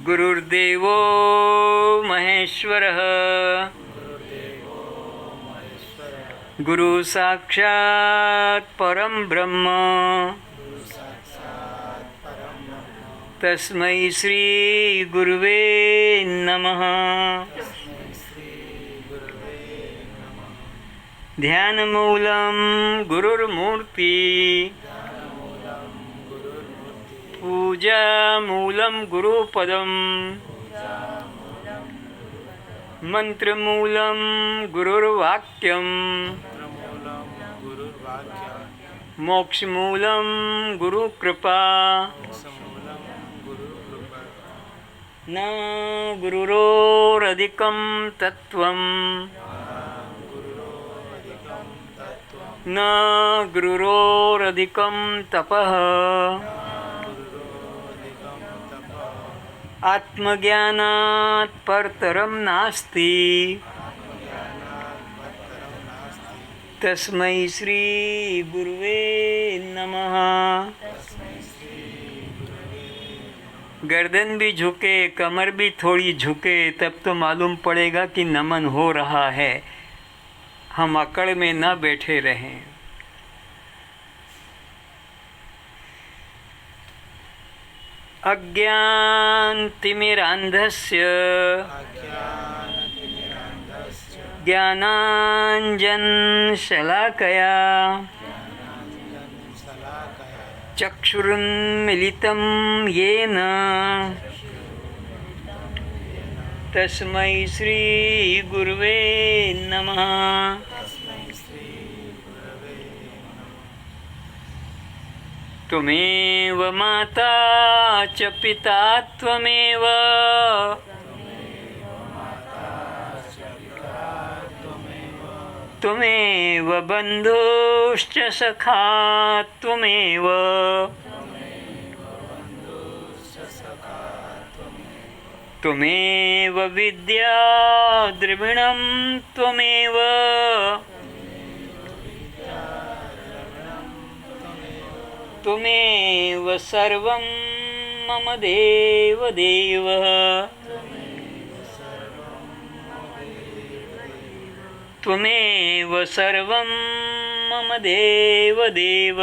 गुरुर्देवो महेश्वरः गुरु साक्षात् परं ब्रह्म तस्मै श्री गुरुवे नमः। ध्यानमूलं गुरुर्मूर्ति पूजामूलं गुरुपदं मंत्रमूलं गुरुर्वाक्यं मोक्षमूलं गुरुकृपा न गुरुरोरधिकं तत्त्वं न गुरुरोरधिकं तपः आत्मज्ञानात् परतरं नास्ति तस्मै श्री गुरुवे नमः। गर्दन भी झुके, कमर भी थोड़ी झुके, तब तो मालूम पड़ेगा कि नमन हो रहा है। हम अकड़ में न बैठे रहें। अज्ञानतिमिरान्धस्य ज्ञानाञ्जनशलाकया चक्षुरुन्मीलितं येन तस्मै श्री गुरुवे नमः। त्वमेव माता च पिता त्वमेव त्वमेव बन्धुश्च सखा त्वमेव त्वमेव विद्या द्रविणं त्वमेव त्वमेव सर्वं मम देव देव। त्वमेव सर्वं मम देव देव।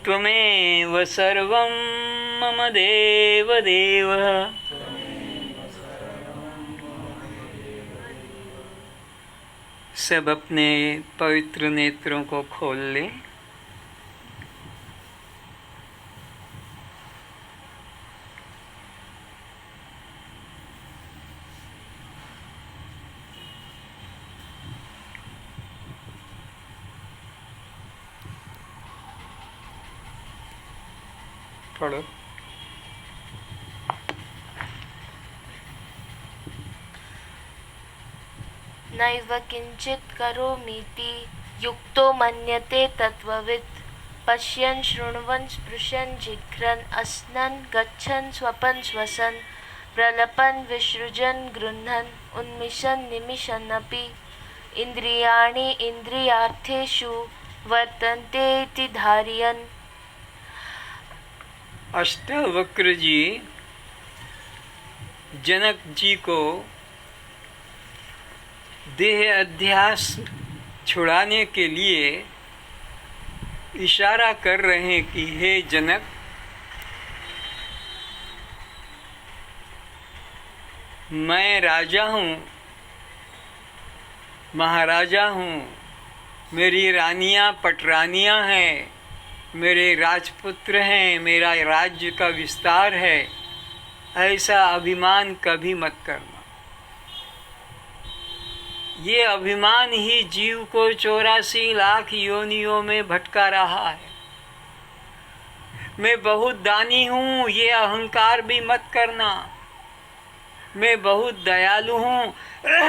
त्वमेव सर्वं मम देव देव। सब अपने पवित्र नेत्रों को खोल लें। पढ़ो। नैव किंचित् करोमीति युक्तो मन्यते तत्त्ववित् पश्यन् शृण्वन् स्पृशन् जिघ्रन् अस्नन् गच्छन् स्वपन् श्वसन् प्रलपन् विसृजन् गृह्णन् उन्मिषन् निमिषन्नपि इन्द्रियाणि इन्द्रियार्थेषु वर्तन्ते इति धारयन्। अष्टावक्र जी जनक जी को देह अध्यास छुड़ाने के लिए इशारा कर रहे हैं कि हे जनक, मैं राजा हूँ, महाराजा हूँ, मेरी रानियाँ पटरानियाँ हैं, मेरे राजपुत्र हैं, मेरा राज्य का विस्तार है। ऐसा अभिमान कभी मत करना। ये अभिमान ही जीव को 84 लाख योनियों में भटका रहा है। मैं बहुत दानी हूँ, ये अहंकार भी मत करना। मैं बहुत दयालु हूँ,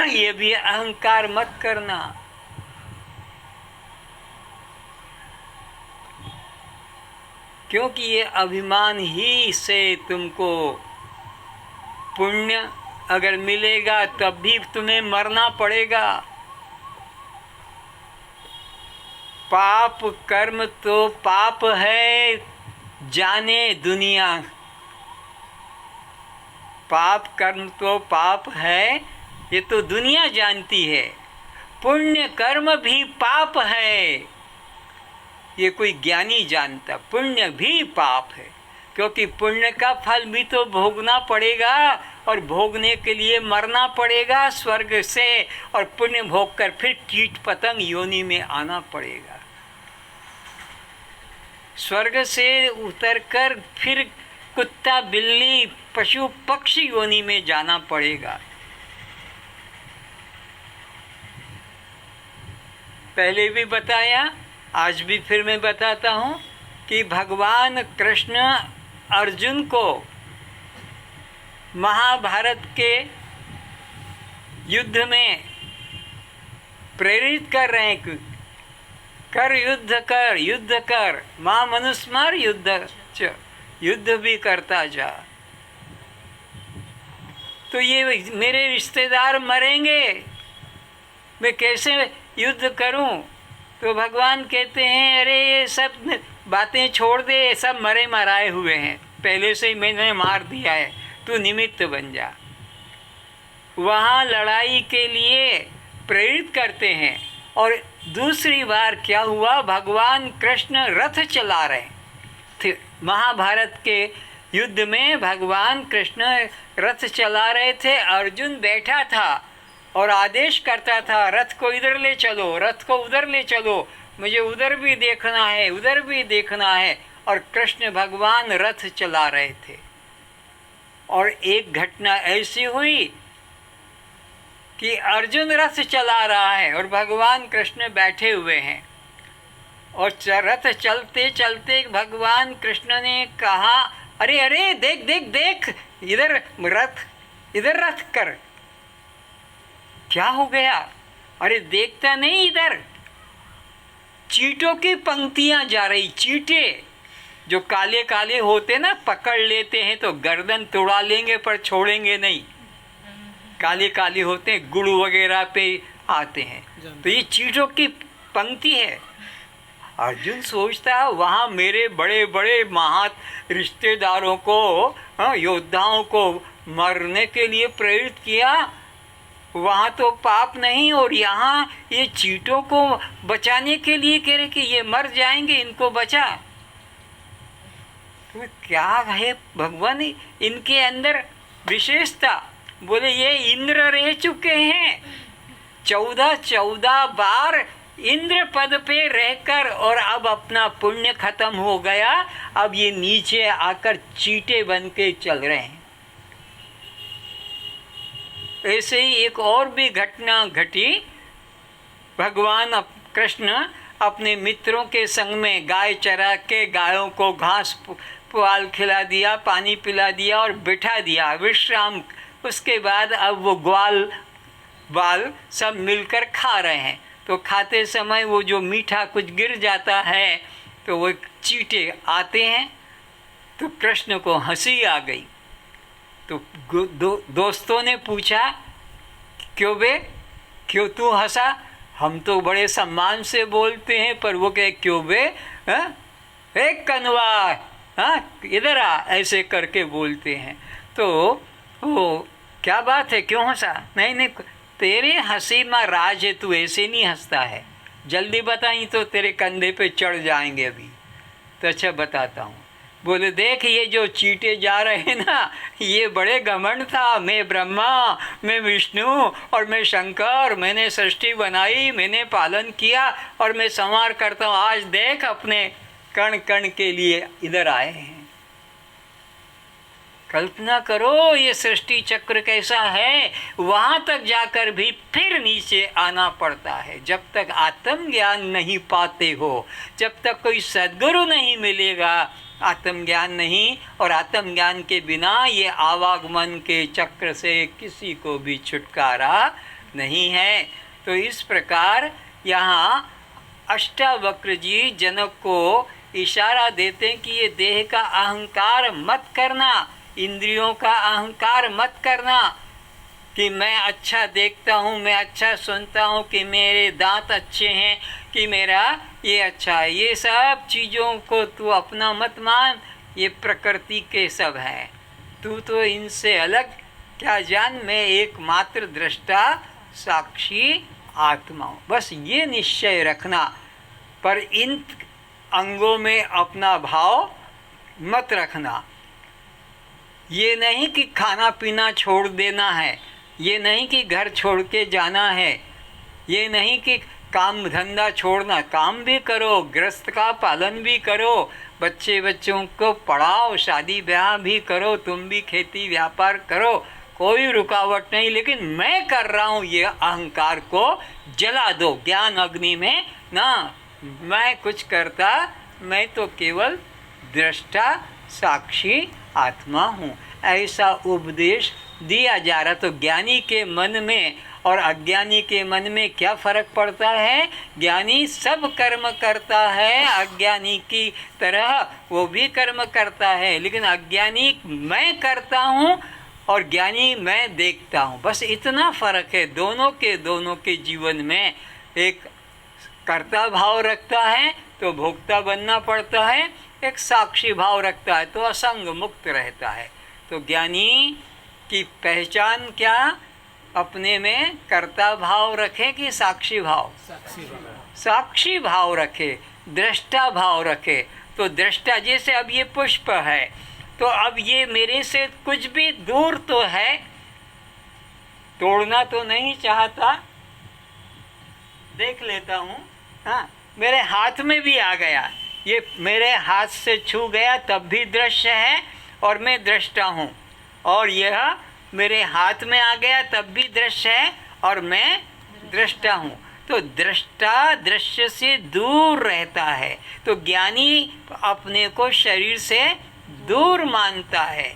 ये भी अहंकार मत करना। क्योंकि ये अभिमान ही से तुमको पुण्य अगर मिलेगा तब भी तुम्हें मरना पड़ेगा। पाप कर्म तो पाप है, जाने दुनिया। पाप कर्म तो पाप है, ये तो दुनिया जानती है। पुण्य कर्म भी पाप है, ये कोई ज्ञानी जानता। पुण्य भी पाप है, क्योंकि पुण्य का फल भी तो भोगना पड़ेगा, और भोगने के लिए मरना पड़ेगा स्वर्ग से, और पुण्य भोग कर फिर कीट पतंग योनि में आना पड़ेगा। स्वर्ग से उतरकर फिर कुत्ता बिल्ली पशु पक्षी योनि में जाना पड़ेगा। पहले भी बताया, आज भी फिर मैं बताता हूँ कि भगवान कृष्ण अर्जुन को महाभारत के युद्ध में प्रेरित कर रहे हैं, कर युद्ध कर, मां मनुस्मर युद्ध भी करता जा। तो ये मेरे रिश्तेदार मरेंगे, मैं कैसे युद्ध करूं? तो भगवान कहते हैं, अरे ये सब बातें छोड़ दे, सब मरे मराए हुए हैं, पहले से ही मैंने मार दिया है, तू निमित्त बन जा। वहाँ लड़ाई के लिए प्रेरित करते हैं। और दूसरी बार क्या हुआ, भगवान कृष्ण रथ चला रहे थे। महाभारत के युद्ध में भगवान कृष्ण रथ चला रहे थे, अर्जुन बैठा था और आदेश करता था, रथ को इधर ले चलो, रथ को उधर ले चलो, मुझे उधर भी देखना है, उधर भी देखना है। और कृष्ण भगवान रथ चला रहे थे। और एक घटना ऐसी हुई कि अर्जुन रथ चला रहा है और भगवान कृष्ण बैठे हुए हैं, और रथ चलते चलते भगवान कृष्ण ने कहा, अरे अरे देख देख देख, इधर रथ कर। क्या हो गया? अरे देखता नहीं, इधर चींटों की पंक्तियां जा रही। चींटे जो काले काले होते ना, पकड़ लेते हैं तो गर्दन तोड़ा लेंगे पर छोड़ेंगे नहीं, काले काले होते हैं, गुड़ वगैरह पे आते हैं, तो ये चींटों की पंक्ति है। अर्जुन सोचता, वहाँ मेरे बड़े बड़े महान रिश्तेदारों को, योद्धाओं को मरने के लिए प्रेरित किया, वहाँ तो पाप नहीं, और यहाँ ये चींटों को बचाने के लिए कह रहे कि ये मर जाएंगे, इनको बचा। तो क्या है भगवान इनके अंदर विशेषता? बोले ये इंद्र रह चुके हैं 14 बार इंद्र पद पे रहकर, और अब अपना पुण्य खत्म हो गया, अब ये नीचे आकर चींटे बन के चल रहे हैं। ऐसे ही एक और भी घटना घटी। भगवान कृष्ण अपने मित्रों के संग में गाय चरा के गायों को घास पुआल खिला दिया, पानी पिला दिया और बिठा दिया विश्राम। उसके बाद अब वो ग्वाल बाल सब मिलकर खा रहे हैं। तो खाते समय वो जो मीठा कुछ गिर जाता है तो वो चींटे आते हैं। तो कृष्ण को हंसी आ गई। तो दोस्तों ने पूछा, क्यों बे, क्यों तू हंसा? हम तो बड़े सम्मान से बोलते हैं, पर वो कहे क्यों बे, एक कनवा, इधर आ, ऐसे करके बोलते हैं। तो वो क्या बात है, क्यों हंसा? नहीं नहीं, तेरे हंसी में राज है, तू ऐसे नहीं हंसता है, जल्दी बताई तो तेरे कंधे पे चढ़ जाएंगे अभी। तो अच्छा बताता हूँ। बोले देख, ये जो चींटे जा रहे हैं ना, ये बड़े घमंड था, मैं ब्रह्मा, मैं विष्णु और मैं शंकर, मैंने सृष्टि बनाई, मैंने पालन किया और मैं संहार करता हूँ। आज देख, अपने कण कण के लिए इधर आए हैं। कल्पना करो ये सृष्टि चक्र कैसा है। वहाँ तक जाकर भी फिर नीचे आना पड़ता है। जब तक आत्मज्ञान नहीं पाते हो, जब तक कोई सद्गुरु नहीं मिलेगा, आत्मज्ञान नहीं, और आत्मज्ञान के बिना ये आवागमन के चक्र से किसी को भी छुटकारा नहीं है। तो इस प्रकार यहाँ अष्टावक्र जी जनक को इशारा देते हैं कि ये देह का अहंकार मत करना, इंद्रियों का अहंकार मत करना, कि मैं अच्छा देखता हूँ, मैं अच्छा सुनता हूँ, कि मेरे दांत अच्छे हैं, कि कि मेरा ये अच्छा है। ये सब चीज़ों को तू अपना मत मान, ये प्रकृति के सब है। तू तो इनसे अलग क्या जान, मैं एकमात्र दृष्टा साक्षी आत्मा हूँ। बस ये निश्चय रखना। पर इन अंगों में अपना भाव मत रखना। ये नहीं कि खाना पीना छोड़ देना है, ये नहीं कि घर छोड़ के जाना है, ये नहीं कि काम धंधा छोड़ना। काम भी करो, गृहस्थ का पालन भी करो, बच्चों को पढ़ाओ, शादी ब्याह भी करो, तुम भी खेती व्यापार करो, कोई रुकावट नहीं। लेकिन मैं कर रहा हूँ ये अहंकार को जला दो ज्ञान अग्नि में ना। मैं कुछ करता, मैं तो केवल दृष्टा साक्षी आत्मा हूँ, ऐसा उपदेश दिया जा रहा। तो ज्ञानी के मन में और अज्ञानी के मन में क्या फर्क पड़ता है? ज्ञानी सब कर्म करता है, अज्ञानी की तरह वो भी कर्म करता है, लेकिन अज्ञानी मैं करता हूँ और ज्ञानी मैं देखता हूँ। बस इतना फर्क है दोनों के जीवन में। एक कर्ता भाव रखता है तो भोक्ता बनना पड़ता है, एक साक्षी भाव रखता है तो असंग मुक्त रहता है। तो ज्ञानी की पहचान क्या? अपने में कर्ता भाव रखे कि साक्षी भाव? साक्षी भाव रखे, दृष्टा भाव रखे। तो दृष्टा, जैसे अब ये पुष्प है तो अब ये मेरे से कुछ भी दूर तो है, तोड़ना तो नहीं चाहता, देख लेता हूँ, हाँ मेरे हाथ में भी आ गया, ये मेरे हाथ से छू गया तब भी दृश्य है और मैं दृष्टा हूँ, और यह मेरे हाथ में आ गया तब भी दृश्य है और मैं दृष्टा हूँ। तो दृष्टा दृश्य से दूर रहता है। तो ज्ञानी अपने को शरीर से दूर मानता है,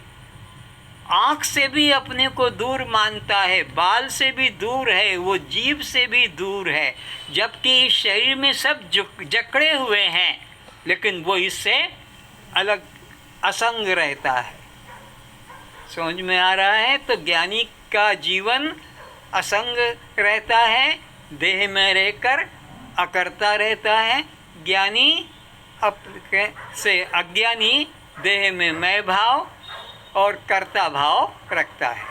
आँख से भी अपने को दूर मानता है, बाल से भी दूर है, वो जीभ से भी दूर है, जबकि इस शरीर में सब जकड़े हुए हैं, लेकिन वो इससे अलग असंग रहता है। समझ में आ रहा है? तो ज्ञानी का जीवन असंग रहता है, देह में रहकर अकर्ता रहता है। ज्ञानी से अज्ञानी देह में मैं भाव और कर्ता भाव रखता है।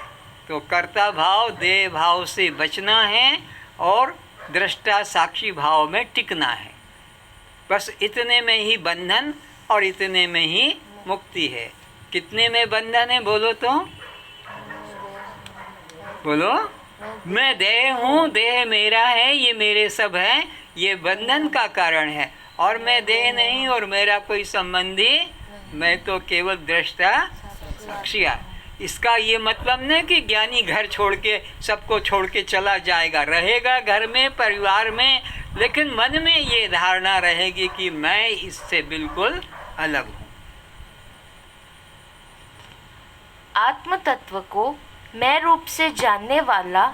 तो कर्ता भाव देह भाव से बचना है और दृष्टा साक्षी भाव में टिकना है। बस इतने में ही बंधन और इतने में ही मुक्ति है। कितने में बंधन है बोलो तो? बोलो। मैं देह हूँ, देह मेरा है, ये मेरे सब है, ये बंधन का कारण है। और मैं देह नहीं और मेरा कोई संबंधी, मैं तो केवल दृष्टा साक्षी। इसका ये मतलब नहीं कि ज्ञानी घर छोड़ के सबको छोड़ के चला जाएगा, रहेगा घर में परिवार में, लेकिन मन में ये धारणा रहेगी कि मैं इससे बिल्कुल अलग हूँ। आत्म तत्व को मैं रूप से जानने वाला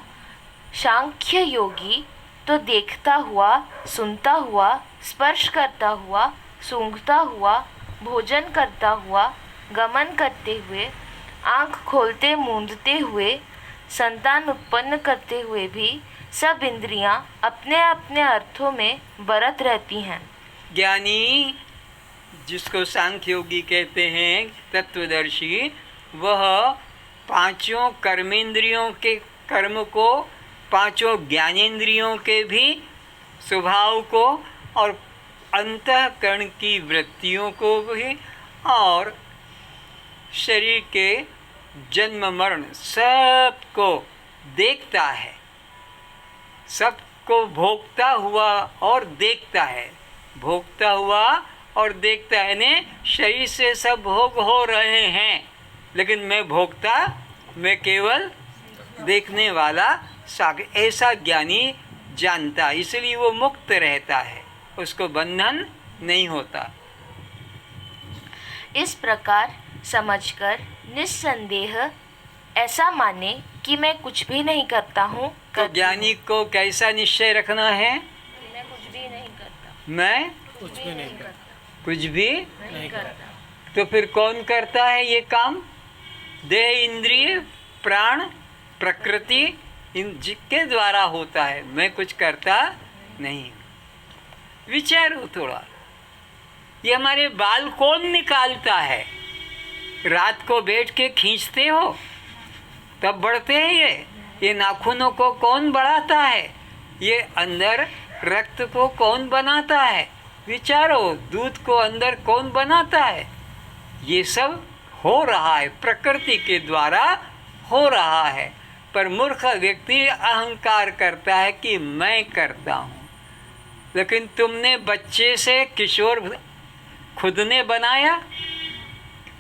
सांख्य योगी तो देखता हुआ, सुनता हुआ, स्पर्श करता हुआ, सूंघता हुआ, भोजन करता हुआ, गमन करते हुए, आँख खोलते मूंदते हुए, संतान उत्पन्न करते हुए भी सब इंद्रियां अपने अपने अर्थों में बरत रहती हैं। ज्ञानी, जिसको सांख्य योगी कहते हैं, तत्वदर्शी, वह पांचों कर्मेंद्रियों के कर्म को, पांचों ज्ञानेंद्रियों के भी स्वभाव को और अंतःकरण की वृत्तियों को भी और शरीर के जन्म मरण सबको देखता है, सबको भोगता हुआ और देखता है। भोगता हुआ और देखता है ने शरीर से सब भोग हो रहे हैं, लेकिन मैं भोगता, मैं केवल देखने वाला ऐसा ज्ञानी जानता, इसलिए वो मुक्त रहता है, उसको बंधन नहीं होता। इस प्रकार समझकर निस्संदेह ऐसा माने कि मैं कुछ भी नहीं करता हूँ। तो ज्ञानी को कैसा निश्चय रखना है? मैं कुछ भी नहीं करता। मैं कुछ भी नहीं करता। कुछ भी नहीं करता। तो फिर कौन करता है ये काम? देह, इंद्रिय, प्राण, प्रकृति, इन जिसके द्वारा होता है। मैं कुछ करता नहीं। विचारो थोड़ा, ये हमारे बाल कौन निकालता है? रात को बैठ के खींचते हो तब बढ़ते हैं ये नाखूनों को कौन बढ़ाता है? ये अंदर रक्त को कौन बनाता है? विचारो, दूध को अंदर कौन बनाता है? ये सब हो रहा है, प्रकृति के द्वारा हो रहा है। पर मूर्ख व्यक्ति अहंकार करता है कि मैं करता हूँ। लेकिन तुमने बच्चे से किशोर खुद ने बनाया?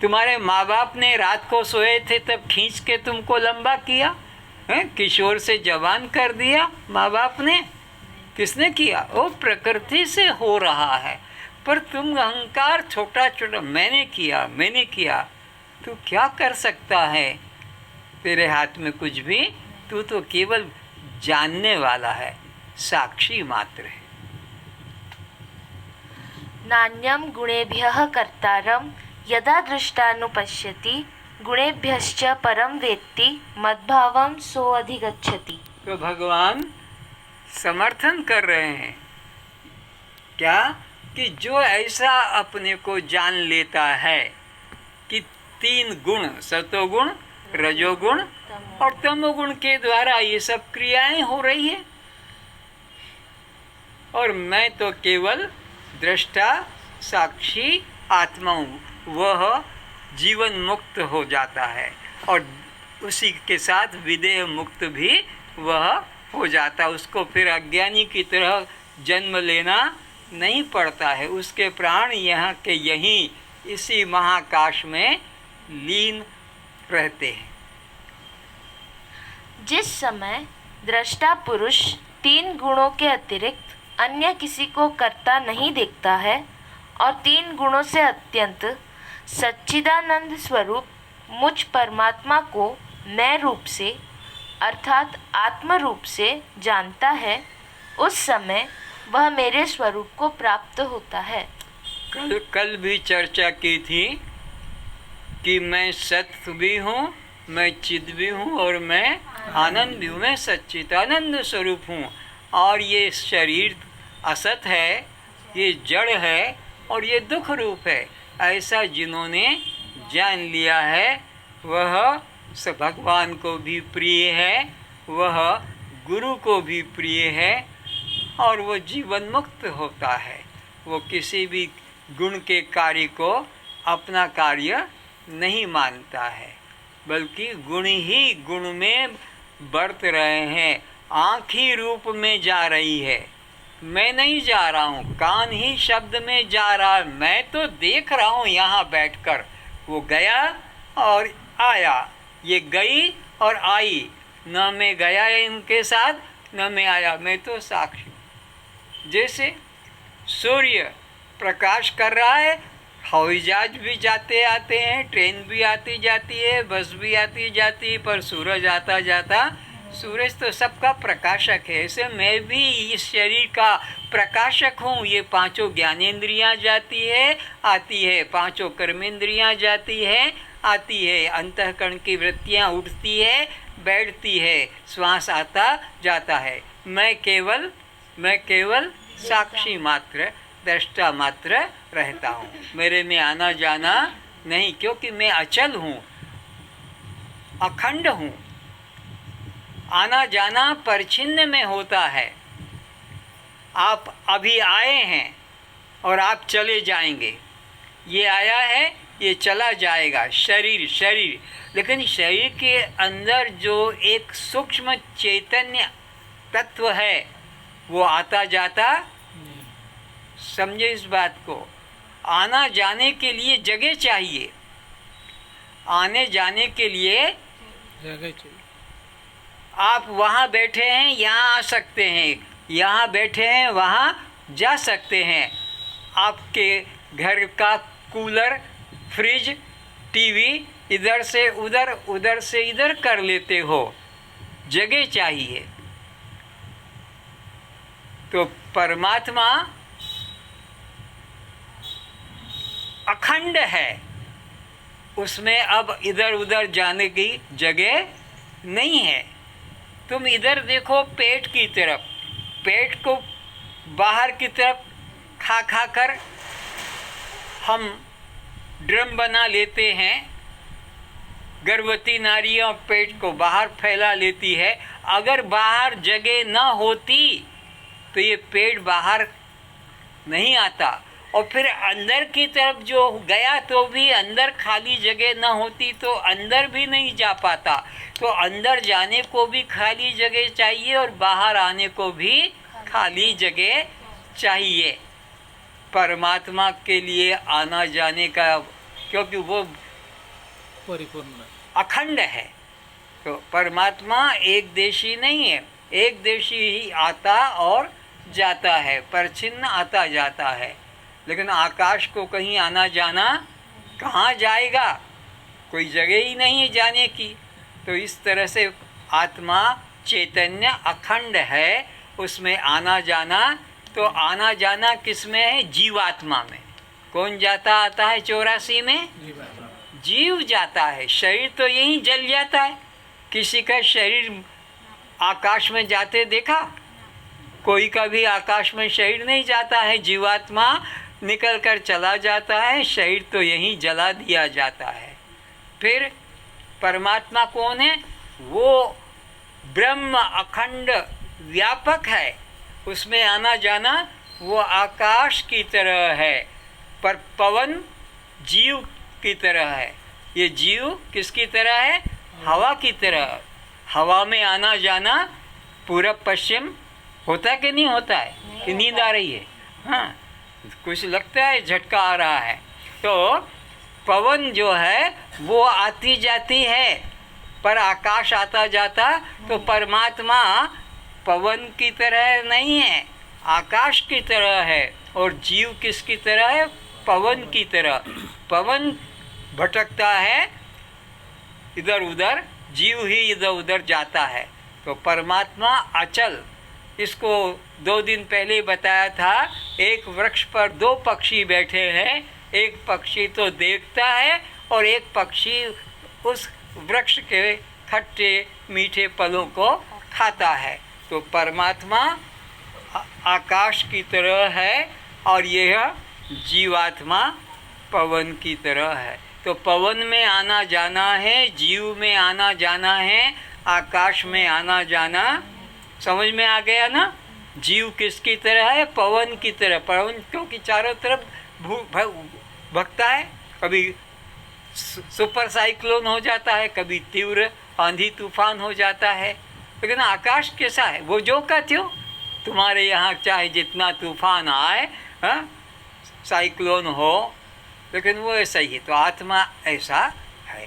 तुम्हारे माँ बाप ने रात को सोए थे तब खींच के तुमको लंबा किया है? किशोर से जवान कर दिया माँ बाप ने? किसने किया? वो प्रकृति से हो रहा है। पर तुम अहंकार छोटा छोटा मैंने किया, तू क्या कर सकता है? तेरे हाथ में कुछ भी, तू तो केवल जानने वाला है, साक्षी मात्र है। नान्यं गुणेभ्यः कर्तारं यदा दृष्टानुपश्यति गुणेभ्यश्च परं वेत्ति मद्भावं सोऽधिगच्छति। तो भगवान समर्थन कर रहे हैं क्या? कि जो ऐसा अपने को जान लेता है कि 3 गुण, सतोगुण, रजोगुण और तमोगुण के द्वारा ये सब क्रियाएं हो रही है, और मैं तो केवल दृष्टा साक्षी आत्मा हूँ, वह जीवन मुक्त हो जाता है और उसी के साथ विदेह मुक्त भी वह हो जाता है। उसको फिर अज्ञानी की तरह जन्म लेना नहीं पड़ता है। उसके प्राण यहाँ के यहीं इसी महाकाश में लीन रहते हैं। जिस समय दृष्टा पुरुष 3 गुणों के अतिरिक्त अन्य किसी को करता नहीं देखता है और 3 गुणों से अत्यंत सच्चिदानंद स्वरूप मुझ परमात्मा को मैं रूप से अर्थात आत्म रूप से जानता है, उस समय वह मेरे स्वरूप को प्राप्त होता है। कल भी चर्चा की थी कि मैं सत्य भी हूँ, मैं चिद भी हूँ और मैं आनंद भी हूँ, मैं सच्चिदानंद स्वरूप हूँ। और ये शरीर असत है, ये जड़ है और ये दुख रूप है। ऐसा जिन्होंने जान लिया है वह भगवान को भी प्रिय है, वह गुरु को भी प्रिय है और वो जीवन मुक्त होता है। वो किसी भी गुण के कार्य को अपना कार्य नहीं मानता है, बल्कि गुण ही गुण में बरत रहे हैं। आँख ही रूप में जा रही है, मैं नहीं जा रहा हूँ। कान ही शब्द में जा रहा है, मैं तो देख रहा हूँ यहाँ बैठकर। वो गया और आया, ये गई और आई, न मैं गया इनके साथ न मैं आया, मैं तो साक्षी। जैसे सूर्य प्रकाश कर रहा है, हवाई जहाज भी जाते आते हैं, ट्रेन भी आती जाती है, बस भी आती जाती है, पर सूरज आता जाता, सूरज तो सबका प्रकाशक है। ऐसे मैं भी इस शरीर का प्रकाशक हूँ। ये 5 ज्ञानेंद्रियाँ जाती है आती है, 5 कर्मेंद्रियाँ जाती है आती है, अंतःकरण की वृत्तियाँ उठती है बैठती है, श्वास आता जाता है। मैं केवल साक्षी मात्र, दृष्टा मात्र रहता हूँ। मेरे में आना जाना नहीं, क्योंकि मैं अचल हूँ, अखंड हूँ। आना जाना परिच्छिन्न में होता है। आप अभी आए हैं और आप चले जाएंगे, ये आया है ये चला जाएगा। शरीर लेकिन शरीर के अंदर जो एक सूक्ष्म चैतन्य तत्व है वो आता जाता, समझे इस बात को। आना जाने के लिए जगह चाहिए, आने जाने के लिए जगह चाहिए। आप वहाँ बैठे हैं यहाँ आ सकते हैं, यहाँ बैठे हैं वहाँ जा सकते हैं। आपके घर का कूलर, फ्रिज, टीवी इधर से उधर उधर से इधर कर लेते हो, जगह चाहिए। तो परमात्मा अखंड है, उसमें अब इधर उधर जाने की जगह नहीं है। तुम इधर देखो पेट की तरफ, पेट को बाहर की तरफ खा खा कर हम ड्रम बना लेते हैं। गर्भवती नारियां पेट को बाहर फैला लेती है। अगर बाहर जगह न होती तो ये पेट बाहर नहीं आता, और फिर अंदर की तरफ जो गया तो भी अंदर खाली जगह न होती तो अंदर भी नहीं जा पाता। तो अंदर जाने को भी खाली जगह चाहिए और बाहर आने को भी खाली जगह चाहिए। परमात्मा के लिए आना जाने का, क्योंकि वो परिपूर्ण अखंड है। तो परमात्मा एक देशी नहीं है, एक देशी ही आता और जाता है, परछिन्न आता जाता है। लेकिन आकाश को कहीं आना जाना कहाँ जाएगा, कोई जगह ही नहीं है जाने की। तो इस तरह से आत्मा चैतन्य अखंड है, उसमें आना जाना। तो आना जाना किस में है? जीवात्मा में। कौन जाता आता है 84 में? जीव जाता है। शरीर तो यहीं जल जाता है। किसी का शरीर आकाश में जाते देखा? कोई का भी आकाश में शरीर नहीं जाता है। जीवात्मा निकल कर चला जाता है, शरीर तो यहीं जला दिया जाता है। फिर परमात्मा कौन है? वो ब्रह्म अखंड व्यापक है, उसमें आना जाना वो आकाश की तरह है, पर पवन जीव की तरह है। ये जीव किसकी तरह है? हवा की तरह। हवा में आना जाना पूरब पश्चिम होता है कि नहीं होता है? कि नींद आ रही है? हाँ, कुछ लगता है झटका आ रहा है। तो पवन जो है वो आती जाती है, पर आकाश आता जाता। तो परमात्मा पवन की तरह नहीं है, आकाश की तरह है। और जीव किसकी तरह है? पवन की तरह। पवन भटकता है इधर उधर, जीव ही इधर उधर जाता है। तो परमात्मा अचल। इसको 2 दिन पहले बताया था। एक वृक्ष पर 2 पक्षी बैठे हैं, एक पक्षी तो देखता है और एक पक्षी उस वृक्ष के खट्टे मीठे फलों को खाता है। तो परमात्मा आकाश की तरह है और यह जीवात्मा पवन की तरह है। तो पवन में आना जाना है, जीव में आना जाना है, आकाश में आना जाना। समझ में आ गया ना? जीव किसकी तरह है? पवन की तरह। पवन क्योंकि चारों तरफ भगता है। कभी सुपर साइक्लोन हो जाता है, कभी तीव्र आंधी तूफान हो जाता है। लेकिन आकाश कैसा है? वो जो का त्यों। तुम्हारे यहाँ चाहे जितना तूफान आए, साइक्लोन हो, लेकिन वो ऐसा ही है। तो आत्मा ऐसा है।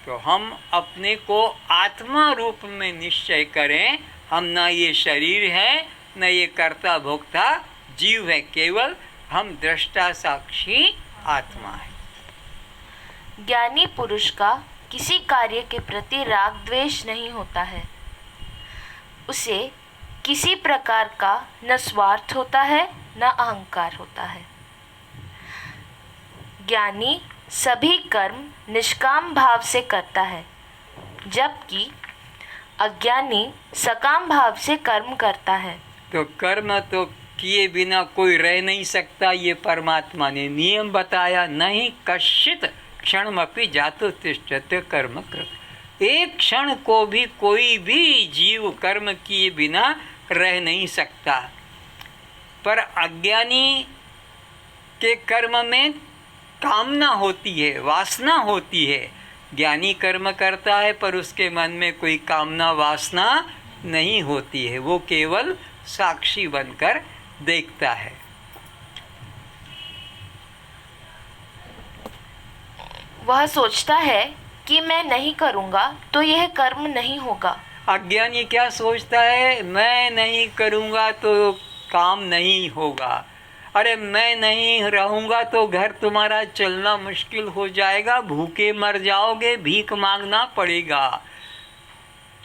तो हम अपने को आत्मा रूप में निश्चय करें। हम ना ये शरीर है, न ये कर्ता भोक्ता जीव है, केवल हम दृष्टा साक्षी आत्मा है। ज्ञानी पुरुष का किसी कार्य के प्रति राग द्वेष नहीं होता है। उसे किसी प्रकार का न स्वार्थ होता है न अहंकार होता है। ज्ञानी सभी कर्म निष्काम भाव से करता है, जबकि अज्ञानी सकाम भाव से कर्म करता है। तो कर्म तो किए बिना कोई रह नहीं सकता, ये परमात्मा ने नियम बताया। नहीं कश्चित क्षणमपि जातु तिष्ठते कर्म कृत। एक क्षण को भी कोई भी जीव कर्म किए बिना रह नहीं सकता। पर अज्ञानी के कर्म में कामना होती है, वासना होती है। ज्ञानी कर्म करता है पर उसके मन में कोई कामना वासना नहीं होती है, वो केवल साक्षी बनकर देखता है। वह सोचता है कि मैं नहीं करूँगा तो यह कर्म नहीं होगा। अज्ञानी क्या सोचता है? मैं नहीं करूँगा तो काम नहीं होगा। अरे मैं नहीं रहूँगा तो घर तुम्हारा चलना मुश्किल हो जाएगा, भूखे मर जाओगे, भीख मांगना पड़ेगा।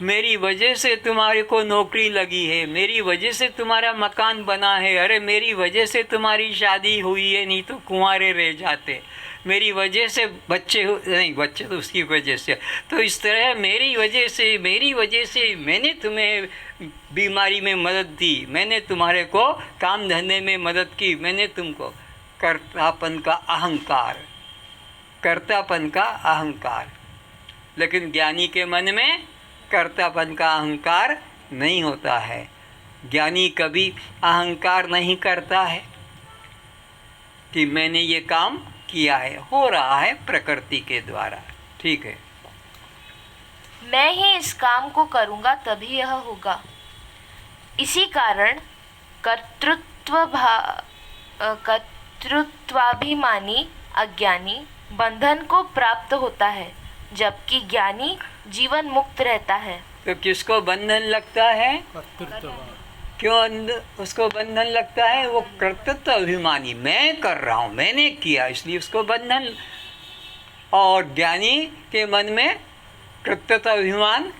मेरी वजह से तुम्हारे को नौकरी लगी है, मेरी वजह से तुम्हारा मकान बना है, अरे मेरी वजह से तुम्हारी शादी हुई है, नहीं तो कुंवारे रह जाते। मेरी वजह से बच्चे नहीं, बच्चे तो उसकी वजह से। तो इस तरह मेरी वजह से मैंने तुम्हें बीमारी में मदद दी, मैंने तुम्हारे को काम धंधे में मदद की, मैंने तुमको कर्तापन का अहंकार। लेकिन ज्ञानी के मन में कर्तापन का अहंकार नहीं होता है। ज्ञानी कभी अहंकार नहीं करता है कि मैंने ये काम किया है, हो रहा है प्रकृति के द्वारा। ठीक है, मैं ही इस काम को करूँगा तभी यह होगा। इसी कारण कर्तृत्वाभिमानी अज्ञानी बंधन को प्राप्त होता है, जबकि ज्ञानी जीवन मुक्त रहता है। तो किसको बंधन लगता है? कर्तृत्व। क्यों उसको बंधन लगता है? वो कर्तृत्व अभिमानी, मैं कर रहा हूँ, मैंने किया, इसलिए उसको बंधन। और ज्ञानी के मन में कर्तृत्व अभिमान,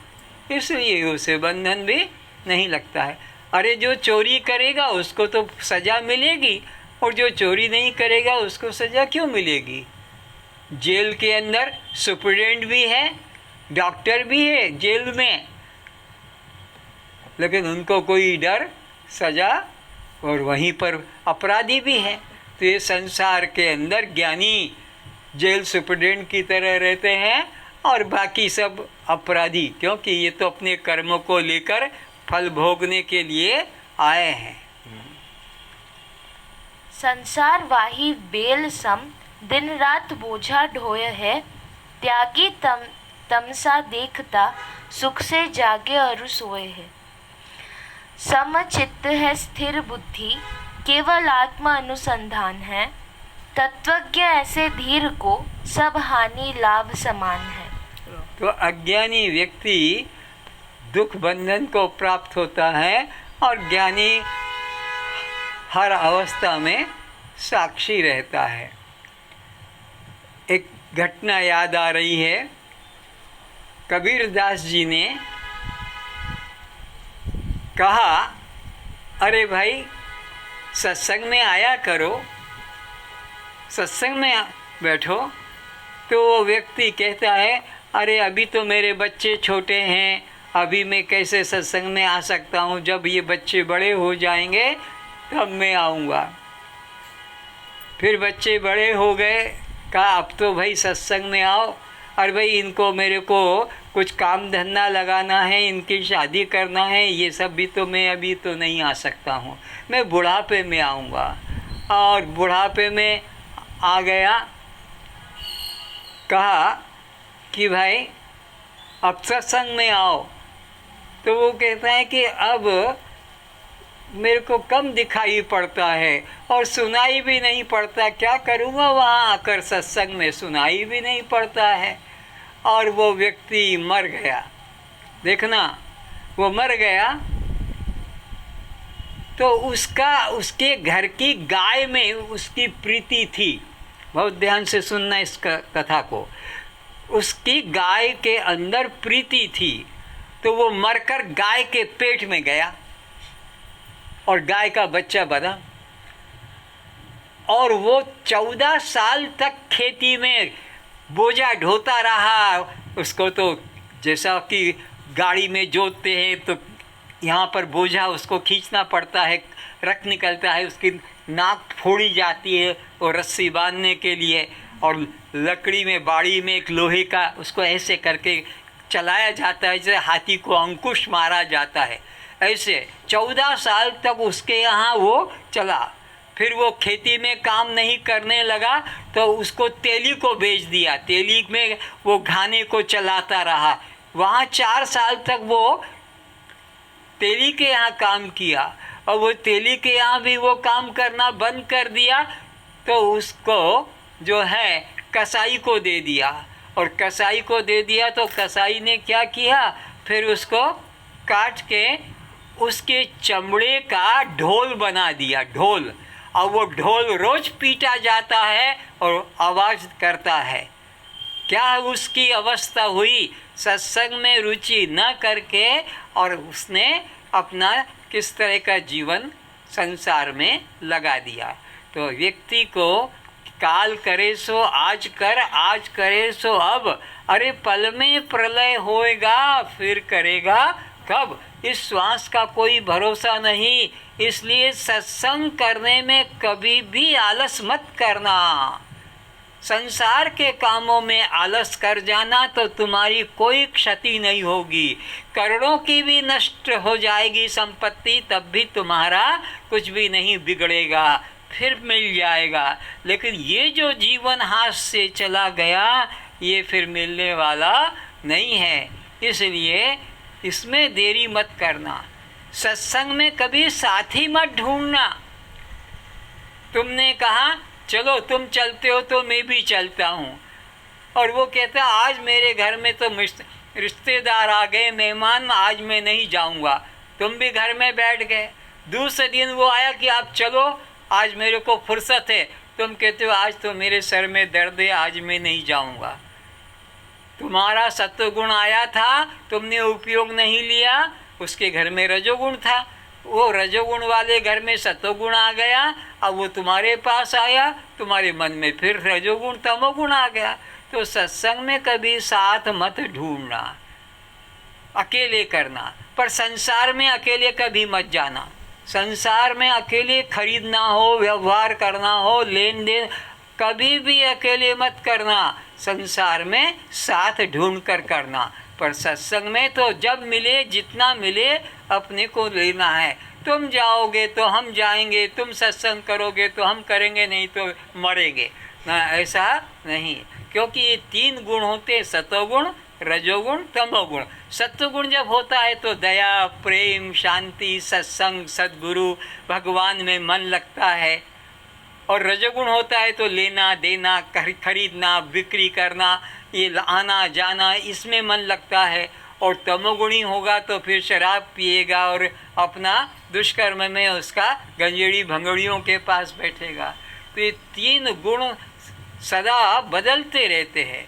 इसलिए उसे बंधन भी नहीं लगता है। अरे जो चोरी करेगा उसको तो सज़ा मिलेगी, और जो चोरी नहीं करेगा उसको सज़ा क्यों मिलेगी? जेल के अंदर सुप्रीडेंट भी है, डॉक्टर भी है जेल में, लेकिन उनको कोई डर, सज़ा, और वहीं पर अपराधी भी है। तो ये संसार के अंदर ज्ञानी जेल सुप्रीडेंट की तरह रहते हैं और बाकी सब अपराधी, क्योंकि ये तो अपने कर्मों को लेकर फल भोगने के लिए आए हैं। संसार वाही बेल सम दिन रात बोझा ढोय है, त्यागी तमसा देखता सुख से जागे और सोए है। समचित्त है स्थिर बुद्धि, केवल आत्म अनुसंधान है, तत्वज्ञ ऐसे धीर को सब हानि लाभ समान है। तो अज्ञानी व्यक्ति दुख बंधन को प्राप्त होता है, और ज्ञानी हर अवस्था में साक्षी रहता है। एक घटना याद आ रही है, कबीरदास जी ने कहा, अरे भाई सत्संग में आया करो, सत्संग में बैठो। तो वो व्यक्ति कहता है, अरे अभी तो मेरे बच्चे छोटे हैं, अभी मैं कैसे सत्संग में आ सकता हूँ, जब ये बच्चे बड़े हो जाएंगे तब मैं आऊँगा। फिर बच्चे बड़े हो गए, कहा अब तो भाई सत्संग में आओ, और भाई इनको मेरे को कुछ काम धंधा लगाना है, इनकी शादी करना है, ये सब भी तो मैं अभी तो नहीं आ सकता हूँ, मैं बुढ़ापे में आऊँगा। और बुढ़ापे में आ गया, कहा कि भाई अब सत्संग में आओ। तो वो कहता है कि अब मेरे को कम दिखाई पड़ता है और सुनाई भी नहीं पड़ता, क्या करूँगा वहाँ आकर सत्संग में, सुनाई भी नहीं पड़ता है। और वो व्यक्ति मर गया। देखना, वो मर गया तो उसके घर की गाय में उसकी प्रीति थी। बहुत ध्यान से सुनना इस कथा को। उसकी गाय के अंदर प्रीति थी, तो वो मरकर गाय के पेट में गया और गाय का बच्चा बना। और वो 14 साल तक खेती में बोझा ढोता रहा। उसको तो जैसा कि गाड़ी में जोतते हैं तो यहाँ पर बोझा उसको खींचना पड़ता है, रख निकलता है, उसकी नाक फोड़ी जाती है और रस्सी बांधने के लिए, और लकड़ी में बाड़ी में एक लोहे का उसको ऐसे करके चलाया जाता है, जैसे हाथी को अंकुश मारा जाता है। ऐसे 14 साल तक उसके यहाँ वो चला। फिर वो खेती में काम नहीं करने लगा तो उसको तेली को बेच दिया। तेली में वो घाने को चलाता रहा। वहाँ 4 साल तक वो तेली के यहाँ काम किया, और वो तेली के यहाँ भी वो काम करना बंद कर दिया। तो उसको जो है कसाई को दे दिया, और कसाई को दे दिया तो कसाई ने क्या किया, फिर उसको काट के उसके चमड़े का ढोल बना दिया, ढोल। और वो ढोल रोज पीटा जाता है और आवाज़ करता है। क्या उसकी अवस्था हुई, सत्संग में रुचि न करके, और उसने अपना किस तरह का जीवन संसार में लगा दिया। तो व्यक्ति को काल करे सो आज कर, आज करे सो अब। अरे पल में प्रलय होएगा, फिर करेगा कब? इस श्वास का कोई भरोसा नहीं। इसलिए सत्संग करने में कभी भी आलस मत करना। संसार के कामों में आलस कर जाना तो तुम्हारी कोई क्षति नहीं होगी। करोड़ों की भी नष्ट हो जाएगी संपत्ति, तब भी तुम्हारा कुछ भी नहीं बिगड़ेगा, फिर मिल जाएगा। लेकिन ये जो जीवन हाथ से चला गया, ये फिर मिलने वाला नहीं है। इसलिए इसमें देरी मत करना। सत्संग में कभी साथी मत ढूंढना। तुमने कहा चलो तुम चलते हो तो मैं भी चलता हूँ, और वो कहता आज मेरे घर में तो रिश्तेदार आ गए, मेहमान, आज मैं नहीं जाऊँगा। तुम भी घर में बैठ गए। दूसरे दिन वो आया कि आप चलो, आज मेरे को फुर्सत है। तुम कहते हो आज तो मेरे सर में दर्द है, आज मैं नहीं जाऊँगा। तुम्हारा सत्वगुण आया था, तुमने उपयोग नहीं लिया, उसके घर में रजोगुण था। वो रजोगुण वाले घर में सत्वगुण आ गया, अब वो तुम्हारे पास आया, तुम्हारे मन में फिर रजोगुण तमोगुण आ गया। तो सत्संग में कभी साथ मत ढूंढना, अकेले करना। पर संसार में अकेले कभी मत जाना। संसार में अकेले खरीदना हो, व्यवहार करना हो, लेन देन, कभी भी अकेले मत करना। संसार में साथ ढूंढ कर करना। पर सत्संग में तो जब मिले, जितना मिले, अपने को लेना है। तुम जाओगे तो हम जाएंगे, तुम सत्संग करोगे तो हम करेंगे, नहीं तो मरेंगे ना, ऐसा नहीं। क्योंकि ये 3 गुण होते, सतोगुण, रजोगुण, तमोगुण। सत्वगुण जब होता है तो दया, प्रेम, शांति, सत्संग, सद्गुरु, भगवान में मन लगता है। और रजोगुण होता है तो लेना देना, खरीदना, बिक्री करना, ये आना जाना, इसमें मन लगता है। और तमोगुणी होगा तो फिर शराब पिएगा और अपना दुष्कर्म में उसका गंजेड़ी भंगड़ियों के पास बैठेगा। तो ये 3 गुण सदा बदलते रहते हैं।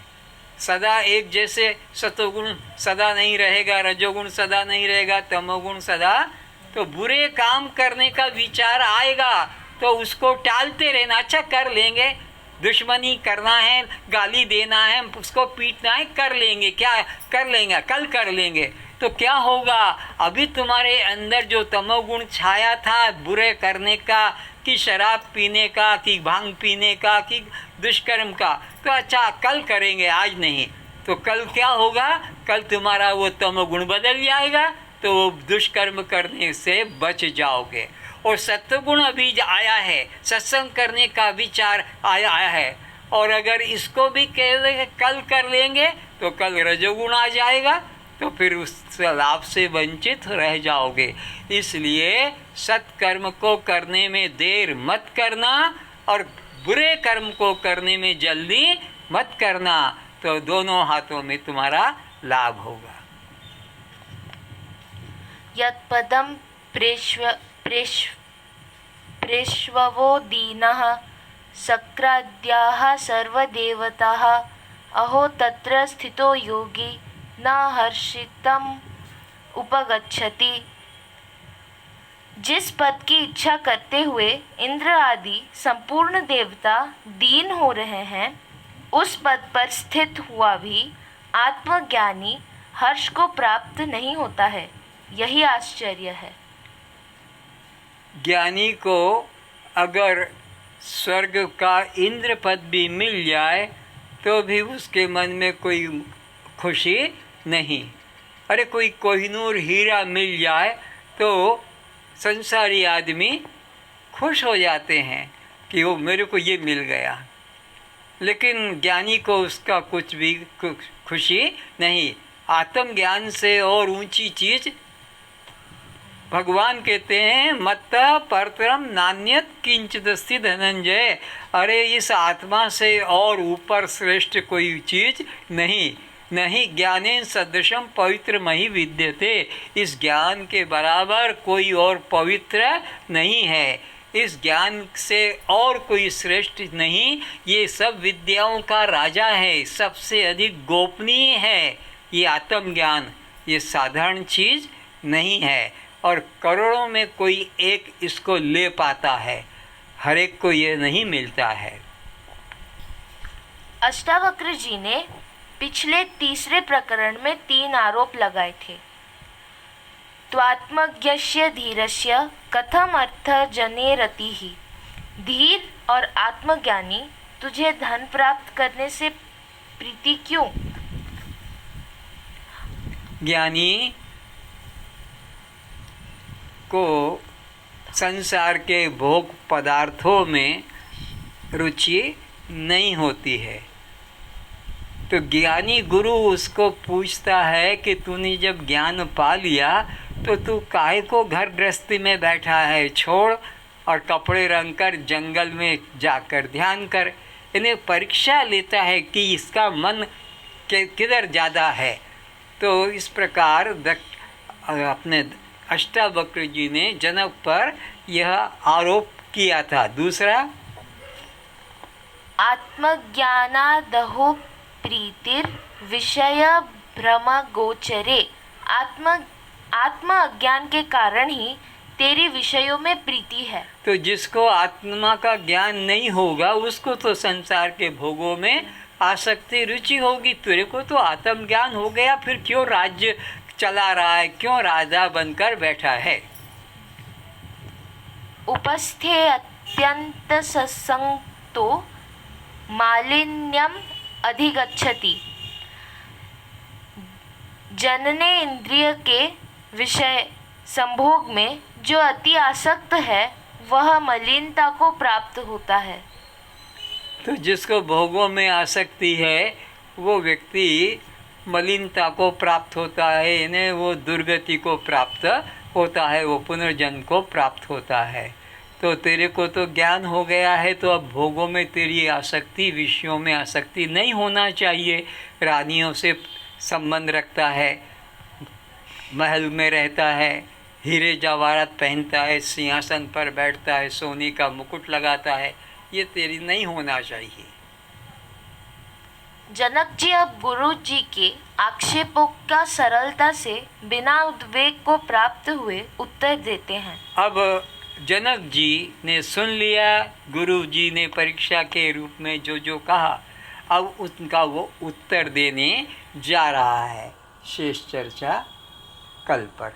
सदा एक जैसे सतोगुण सदा नहीं रहेगा, रजोगुण सदा नहीं रहेगा, तमोगुण सदा। तो बुरे काम करने का विचार आएगा तो उसको टालते रहना। अच्छा कर लेंगे, दुश्मनी करना है, गाली देना है, उसको पीटना है, कर लेंगे, क्या कर लेंगे, कल कर लेंगे। तो क्या होगा? अभी तुम्हारे अंदर जो तमोगुण छाया था बुरे करने का, कि शराब पीने का, कि भांग पीने का, कि दुष्कर्म का, तो अच्छा कल करेंगे, आज नहीं। तो कल क्या होगा? कल तुम्हारा वो तमोगुण बदल जाएगा, तो वो दुष्कर्म करने से बच जाओगे। और सत्वगुण अभी आया है, सत्संग करने का विचार आया है, और अगर इसको भी कल कर लेंगे तो कल रजोगुण आ जाएगा, तो फिर उस लाभ से वंचित रह जाओगे। इसलिए सत्कर्म को करने में देर मत करना और बुरे कर्म को करने में जल्दी मत करना, तो दोनों हाथों में तुम्हारा लाभ होगा। यत्पदं प्रेष्ववो दीनः सक्राद्याः सर्वदेवताः अहो तत्र स्थितो योगी न हर्षितम् उपगच्छति। जिस पद की इच्छा करते हुए इंद्र आदि संपूर्ण देवता दीन हो रहे हैं, उस पद पर स्थित हुआ भी आत्मज्ञानी हर्ष को प्राप्त नहीं होता है। यही आश्चर्य है। ज्ञानी को अगर स्वर्ग का इंद्र पद भी मिल जाए तो भी उसके मन में कोई खुशी नहीं। अरे कोई कोहिनूर हीरा मिल जाए तो संसारी आदमी खुश हो जाते हैं कि वो मेरे को ये मिल गया, लेकिन ज्ञानी को उसका कुछ भी खुशी नहीं। आत्मज्ञान से और ऊंची चीज भगवान कहते हैं मत्ता परतरम नान्यत किंचिदस्ति धनंजय। अरे इस आत्मा से और ऊपर श्रेष्ठ कोई चीज नहीं। नहीं ज्ञानेन सदृशम पवित्र मही विद्यते। इस ज्ञान के बराबर कोई और पवित्र नहीं है। इस ज्ञान से और कोई श्रेष्ठ नहीं। ये सब विद्याओं का राजा है, सबसे अधिक गोपनीय है ये आत्मज्ञान। ये साधारण चीज नहीं है और करोड़ों में कोई एक इसको ले पाता है, हर एक को ये नहीं मिलता है। अष्टावक्र जी ने पिछले तीसरे प्रकरण में 3 आरोप लगाए थे। त्वात्मज्ञस्य धीरस्य कथम अर्थ जने रतिः। धीर और आत्मज्ञानी तुझे धन प्राप्त करने से प्रीति क्यों? ज्ञानी को संसार के भोग पदार्थों में रुचि नहीं होती है। तो ज्ञानी गुरु उसको पूछता है कि तूने जब ज्ञान पा लिया तो तू काहे को घर गृहस्थी में बैठा है, छोड़ और कपड़े रंग कर जंगल में जाकर ध्यान कर। इन्हें परीक्षा लेता है कि इसका मन किधर ज़्यादा है। तो इस प्रकार अपने अष्टावक्र जी ने जनक पर यह आरोप किया था। दूसरा, आत्मज्ञानादहो प्रीतिर विषय भ्रम गोचरे। आत्म अज्ञान के कारण ही तेरी विषयों में प्रीति है। तो जिसको आत्मा का ज्ञान नहीं होगा उसको तो संसार के भोगों में आसक्ति रुचि होगी। तेरे को तो आत्म ज्ञान हो गया, फिर क्यों राज्य चला रहा है, क्यों राजा बनकर बैठा है। उपस्थे अत्यंत सत्संगतो मालिन्यम अधिगच्छति। जनने इंद्रिय के विषय संभोग में जो अति आसक्त है वह मलिनता को प्राप्त होता है। तो जिसको भोगों में आसक्ति है वो व्यक्ति मलिनता को प्राप्त होता है, इन्हें वो दुर्गति को प्राप्त होता है, वो पुनर्जन्म को प्राप्त होता है। तो तेरे को तो ज्ञान हो गया है, तो अब भोगों में तेरी आसक्ति, विषयों में आसक्ति नहीं होना चाहिए। रानियों से संबंध रखता है, महल में रहता है, हीरे जवाहरात पहनता है, सिंहासन पर बैठता है, सोने का मुकुट लगाता है, ये तेरी नहीं होना चाहिए। जनक जी अब गुरु जी के आक्षेपों का सरलता से बिना उद्वेग को प्राप्त हुए उत्तर देते हैं। अब जनक जी ने सुन लिया, गुरु जी ने परीक्षा के रूप में जो जो कहा, अब उनका वो उत्तर देने जा रहा है। शेष चर्चा कल पर।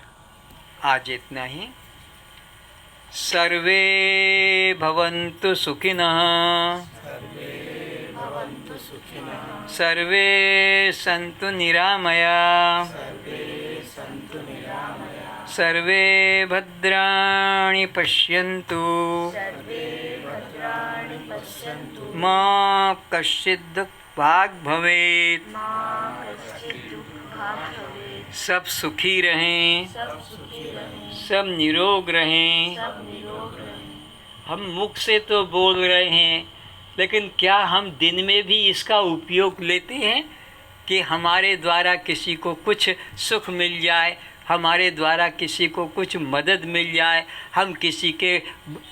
आज इतना ही। सर्वे भवन्तु सुखिनः, सर्वे सन्तु निरामया, सर्वे भद्राणि पश्यन्तु, मा कश्चित् दुःखभाग् भवेत्। सब सुखी रहें, सब निरोग रहें। हम मुख से तो बोल रहे हैं, लेकिन क्या हम दिन में भी इसका उपयोग लेते हैं कि हमारे द्वारा किसी को कुछ सुख मिल जाए, हमारे द्वारा किसी को कुछ मदद मिल जाए, हम किसी के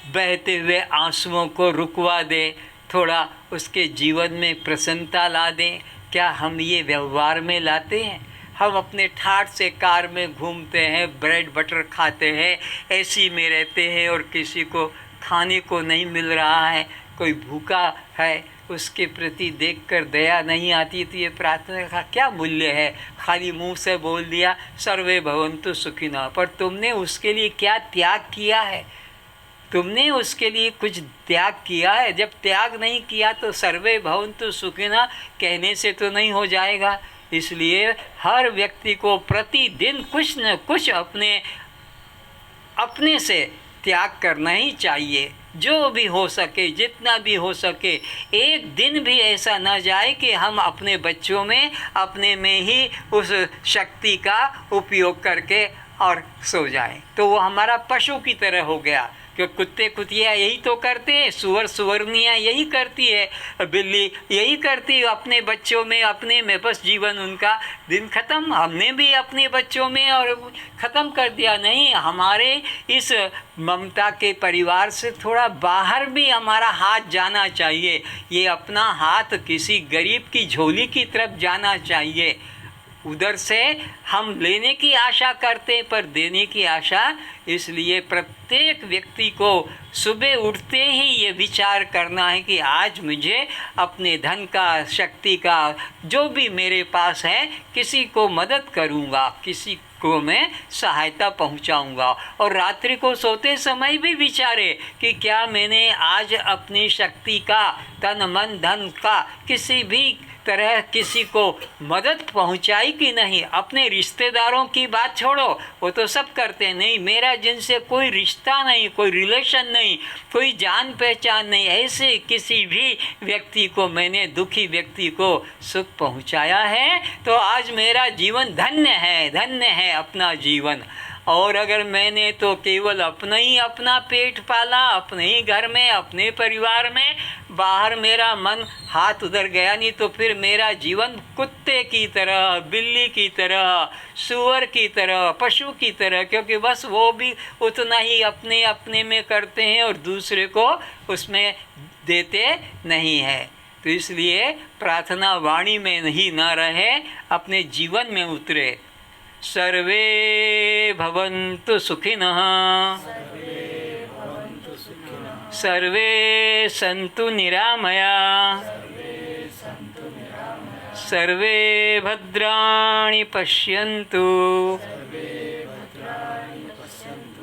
बहते हुए आंसुओं को रुकवा दें, थोड़ा उसके जीवन में प्रसन्नता ला दें। क्या हम ये व्यवहार में लाते हैं? हम अपने ठाठ से कार में घूमते हैं, ब्रेड बटर खाते हैं, एसी में रहते हैं और किसी को खाने को नहीं मिल रहा है, कोई भूखा है, उसके प्रति देखकर दया नहीं आती, तो ये प्रार्थना का क्या मूल्य है? खाली मुंह से बोल दिया सर्वे भवन्तु सुखिनः, पर तुमने उसके लिए क्या त्याग किया है? तुमने उसके लिए कुछ त्याग किया है? जब त्याग नहीं किया तो सर्वे भवन्तु सुखिनः कहने से तो नहीं हो जाएगा। इसलिए हर व्यक्ति को प्रतिदिन कुछ न कुछ अपने से त्याग करना ही चाहिए। जो भी हो सके, जितना भी हो सके, एक दिन भी ऐसा न जाए कि हम अपने बच्चों में, अपने में ही उस शक्ति का उपयोग करके और सो जाएं। तो वो हमारा पशु की तरह हो गया, क्योंकि कुत्ते कुतिया यही तो करते हैं, सुअर सुअरनियाँ यही करती है, बिल्ली यही करती है अपने बच्चों में, अपने में बस जीवन उनका दिन खत्म। हमने भी अपने बच्चों में और ख़त्म कर दिया। नहीं, हमारे इस ममता के परिवार से थोड़ा बाहर भी हमारा हाथ जाना चाहिए। ये अपना हाथ किसी गरीब की झोली की तरफ जाना चाहिए। उधर से हम लेने की आशा करते पर देने की आशा। इसलिए प्रत्येक व्यक्ति को सुबह उठते ही ये विचार करना है कि आज मुझे अपने धन का, शक्ति का, जो भी मेरे पास है, किसी को मदद करूँगा, किसी को मैं सहायता पहुंचाऊंगा। और रात्रि को सोते समय भी विचारे कि क्या मैंने आज अपनी शक्ति का, तन मन धन का किसी भी तरह किसी को मदद पहुंचाई कि नहीं। अपने रिश्तेदारों की बात छोड़ो, वो तो सब करते, नहीं मेरा जिनसे कोई रिश्ता नहीं, कोई रिलेशन नहीं, कोई जान पहचान नहीं, ऐसे किसी भी व्यक्ति को मैंने, दुखी व्यक्ति को सुख पहुंचाया है, तो आज मेरा जीवन धन्य है, धन्य है अपना जीवन। और अगर मैंने तो केवल अपना पेट पाला, अपने ही घर में, अपने परिवार में, बाहर मेरा मन हाथ उधर गया नहीं, तो फिर मेरा जीवन कुत्ते की तरह, बिल्ली की तरह, सूअर की तरह, पशु की तरह, क्योंकि बस वो भी उतना ही अपने अपने में करते हैं और दूसरे को उसमें देते नहीं है। तो इसलिए प्रार्थना वाणी में ही न रहे, अपने जीवन में उतरे। सर्वे भवन्तु सुखिनः, सर्वे सन्तु निरामया, सर्वे भद्राणि पश्यन्तु,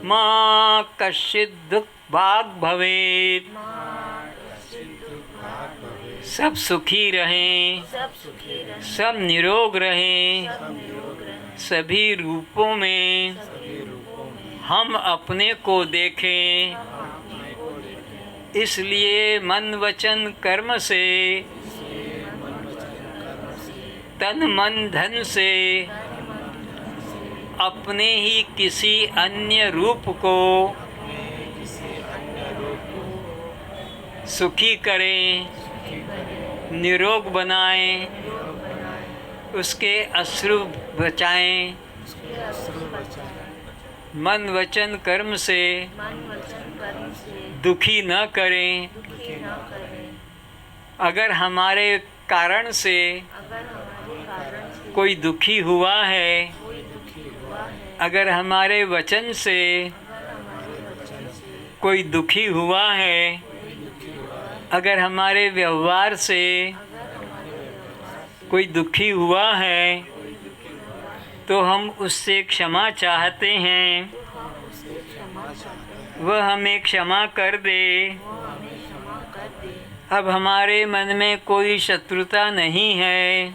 मा कश्चित् दुःखभाग् भवेत्। सब सुखी रहें, सब निरोग रहें, सभी रूपों में हम अपने को देखें। इसलिए मन वचन कर्म से, तन मन धन से अपने ही किसी अन्य रूप को सुखी करें, निरोग बनाएं, उसके अश्रु बचाएं। मन वचन कर्म से दुखी न करें। अगर हमारे कारण से कोई दुखी हुआ है, अगर हमारे वचन से कोई दुखी हुआ है, अगर हमारे व्यवहार से कोई दुखी हुआ है, तो हम उससे क्षमा चाहते हैं, वह हमें क्षमा कर दे। अब हमारे मन में कोई शत्रुता नहीं है,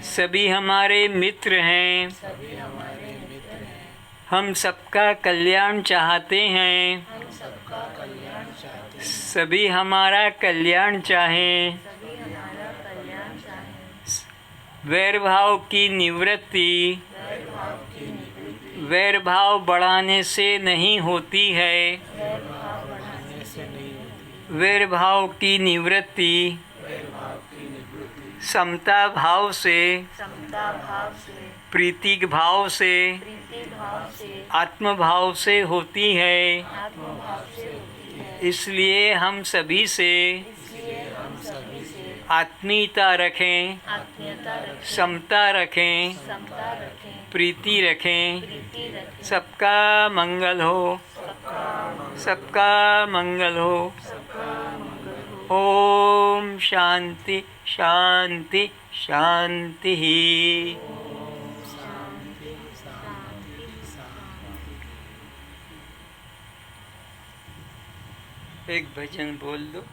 सभी हमारे मित्र हैं, हम सबका कल्याण चाहते हैं, सभी हमारा कल्याण चाहें। वैर भाव की निवृत्ति वैर भाव बढ़ाने से नहीं होती है, वैर भाव की निवृत्ति समता भाव से, प्रीतिक भाव से, आत्म भाव से होती है। इसलिए हम सभी से आत्मीयता रखें, समता रखें, प्रीति रखें। सबका मंगल हो, सबका मंगल हो। ओम शांति शांति शांति। एक भजन बोल दो।